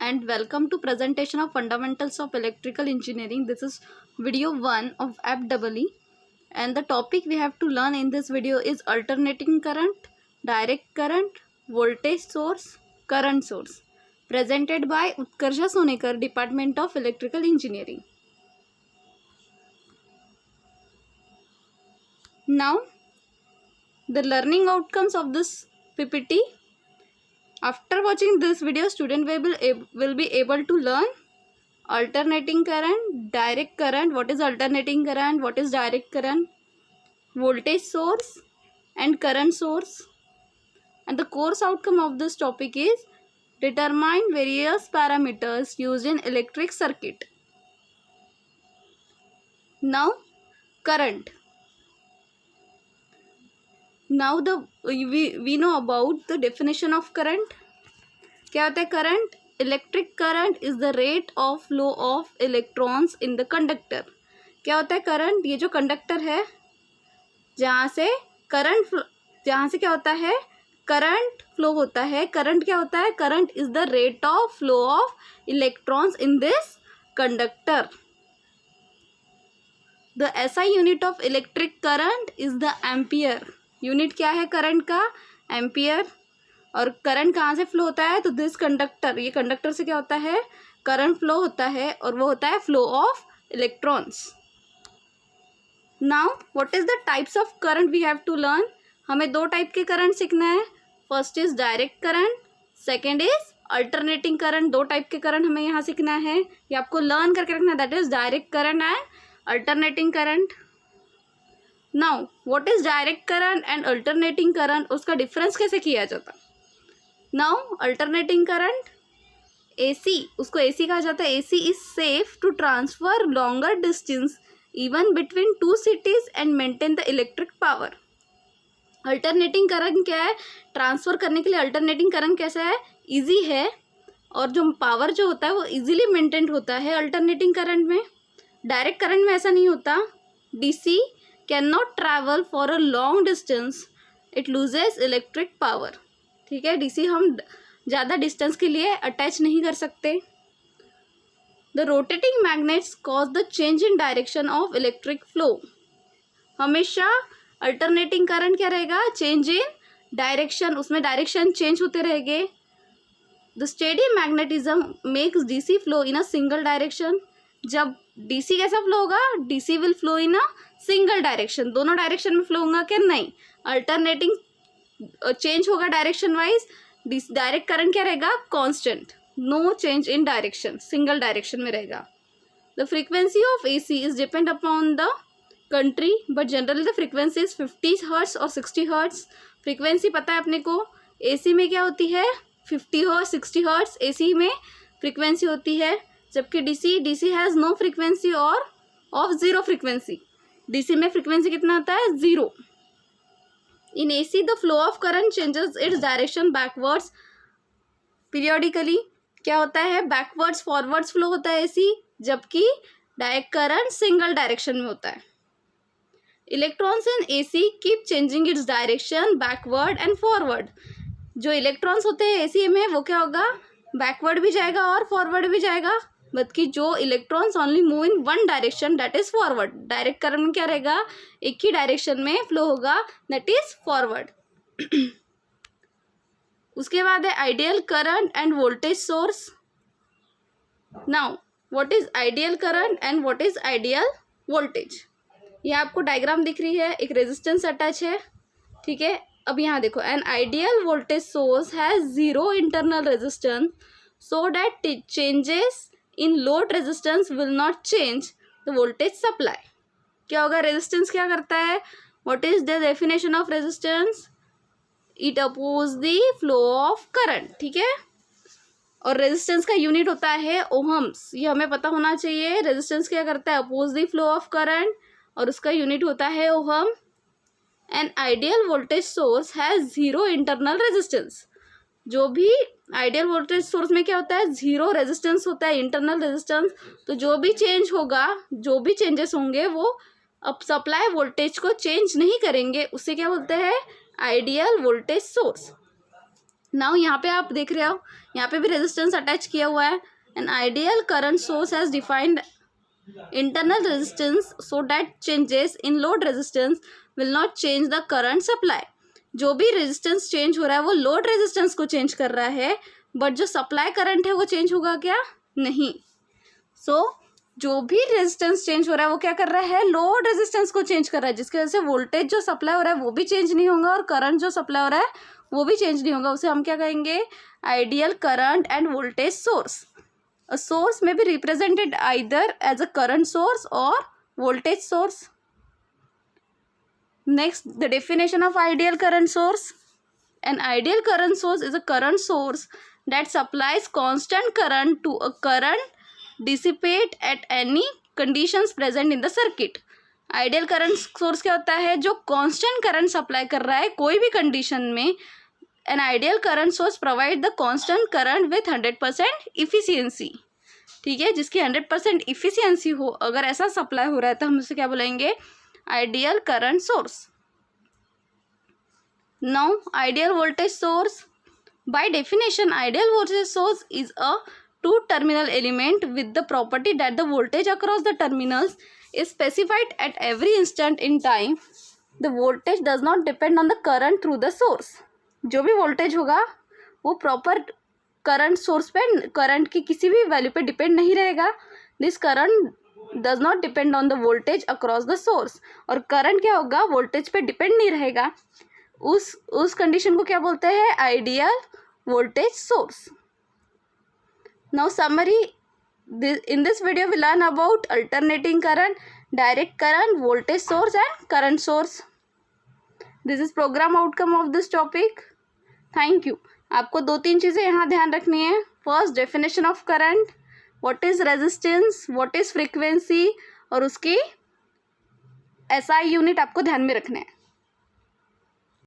and welcome to presentation of fundamentals of electrical engineering. This is video 1 of FEE, and the topic we have to learn in this video is alternating current, direct current, voltage source, current source, presented by Utkarsha Sonekar, Department of Electrical Engineering. Now the learning outcomes of this PPT. After watching this video, student will be able to learn alternating current, direct current, what is alternating current, what is direct current, voltage source and current source. And the course outcome of this topic is determine various parameters used in electric circuit. Now current. Now we know about the definition of current. क्या होता है current? Electric current is the rate of flow of electrons in the conductor. क्या होता है current? ये जो conductor है जहाँ से क्या होता है करंट फ्लो होता है. करंट क्या होता है? Current is the rate of flow of electrons in this conductor. The SI unit of electric current is the ampere. Unit क्या है करंट का? एम्पियर. और करंट कहाँ से फ्लो होता है? तो दिस कंडक्टर, ये कंडक्टर से क्या होता है? करंट फ्लो होता है और वो होता है flow of electrons. Now what is the types of current we have to learn. हमें दो टाइप के करंट सीखना है. First is direct current, second is alternating current. दो टाइप के करंट हमें यहाँ सीखना है, ये आपको लर्न करके रखना है. That is direct current and alternating current. Now what is direct current and alternating current, उसका डिफरेंस कैसे किया जाता. नाउ अल्टरनेटिंग करंट AC, उसको AC कहा जाता है. AC is safe to transfer longer distance even between two cities and maintain the electric power. Alternating current क्या है? ट्रांसफर करने के लिए अल्टरनेटिंग करंट कैसा है? इजी है और जो पावर जो होता है वो इजीली मेंटेन होता है अल्टरनेटिंग करंट में. डायरेक्ट करंट में ऐसा नहीं होता. DC can not travel for a long distance, it loses electric power. ठीक है, DC हम ज़्यादा डिस्टेंस के लिए अटैच नहीं कर सकते. The rotating magnets cause the change in direction of electric flow. हमेशा अल्टरनेटिंग करंट क्या रहेगा? चेंज इन डायरेक्शन, उसमें डायरेक्शन चेंज होते रहेंगे. The steady magnetism makes DC flow in a single direction. जब DC कैसा फ्लो होगा? DC will flow in a single direction. दोनों डायरेक्शन में फ्लो होगा क्या? नहीं. अल्टरनेटिंग चेंज होगा डायरेक्शन वाइज. डायरेक्ट करंट क्या रहेगा? Constant, no change in direction, single direction में रहेगा. The frequency of AC is depend upon the country, but generally the frequency is 50 hertz और 60 हर्ट्ज. फ्रीक्वेंसी पता है अपने को. AC में क्या होती है? 50 हर्ट्ज, 60 हर्ट्ज AC में फ्रीक्वेंसी होती है. जबकि DC हैज़ नो फ्रीक्वेंसी और ऑफ ज़ीरो फ्रीक्वेंसी. DC में फ्रीक्वेंसी कितना होता है? 0. In AC, the flow of current changes its direction backwards periodically. क्या होता है? backwards forwards flow होता है AC, जबकि डायरेक्ट करंट सिंगल डायरेक्शन में होता है. Electrons in AC keep changing its direction backward and forward. जो इलेक्ट्रॉन्स होते हैं AC में वो क्या होगा? बैकवर्ड भी जाएगा और फॉरवर्ड भी जाएगा. बल्कि जो electrons only move in one direction, that is forward. Direct current में क्या रहेगा? एक ही डायरेक्शन में फ्लो होगा, दैट इज फॉरवर्ड. उसके बाद है ideal current end voltage source. Now what is ideal current and what is ideal voltage. ये आपको डायग्राम दिख रही है, एक रेजिस्टेंस अटैच है. ठीक है, अब यहाँ देखो, an ideal voltage source has zero internal resistance so that changes in load resistance will not change the voltage supply. क्या होगा? रेजिस्टेंस क्या करता है? What is the definition of resistance? It oppose the flow of current. ठीक है, और resistance का unit होता है ओहम्स. ये हमें पता होना चाहिए. रेजिस्टेंस क्या करता है? Oppose the flow of current और उसका यूनिट होता है ohm. An ideal voltage source has zero internal resistance. जो भी आइडियल वोल्टेज सोर्स में क्या होता है? जीरो रेजिस्टेंस होता है, इंटरनल रेजिस्टेंस. तो जो भी चेंज होगा, जो भी चेंजेस होंगे वो अब सप्लाई वोल्टेज को चेंज नहीं करेंगे. उसे क्या बोलते हैं? Ideal voltage source. नाउ यहाँ पे आप देख रहे हो, यहाँ पे भी रेजिस्टेंस अटैच किया हुआ है. An ideal current source has defined internal resistance so that changes in load resistance will not change the current supply. जो भी रेजिस्टेंस चेंज हो रहा है वो लोड रेजिस्टेंस को चेंज कर रहा है, बट जो सप्लाई करंट है वो चेंज होगा क्या? नहीं. सो जो भी रेजिस्टेंस चेंज हो रहा है वो क्या कर रहा है? लोड रेजिस्टेंस को चेंज कर रहा है, जिसकी वजह से वोल्टेज जो सप्लाई हो रहा है वो भी चेंज नहीं होगा और करंट जो सप्लाई हो रहा है वो भी चेंज नहीं होगा. उसे हम क्या कहेंगे? Ideal current end voltage source. A source may be represented either as a current source or voltage source. Next, the definition of ideal current source. An ideal current source is a current source that supplies constant current to a current dissipate at any conditions present in the circuit. Ideal current source क्या होता है? जो constant current supply कर रहा है कोई भी condition में. An ideal current source provide the constant current with 100% efficiency. ठीक है, जिसकी 100% इफिशियंसी हो, अगर ऐसा सप्लाई हो रहा है तो हम उसे क्या बोलेंगे? Ideal current source. Now ideal voltage source. By definition ideal voltage source is a two terminal element with the property that the voltage across the terminals is specified at every instant in time. The voltage does not depend on the current through the source. जो भी voltage होगा वो proper current source पे, current की किसी भी value पे depend नहीं रहेगा. This current does not depend on the voltage across the source. और करंट क्या होगा? वोल्टेज पे डिपेंड नहीं रहेगा. उस कंडीशन को क्या बोलते हैं? Ideal voltage source. Now summary. In this video we learn about alternating current, direct current, voltage source and current source. This is programme outcome of this topic. Thank you. आपको 2-3 चीज़ें यहाँ ध्यान रखनी है. First, definition of current, what is resistance, what is frequency, और उसकी SI unit आपको ध्यान में रखना है.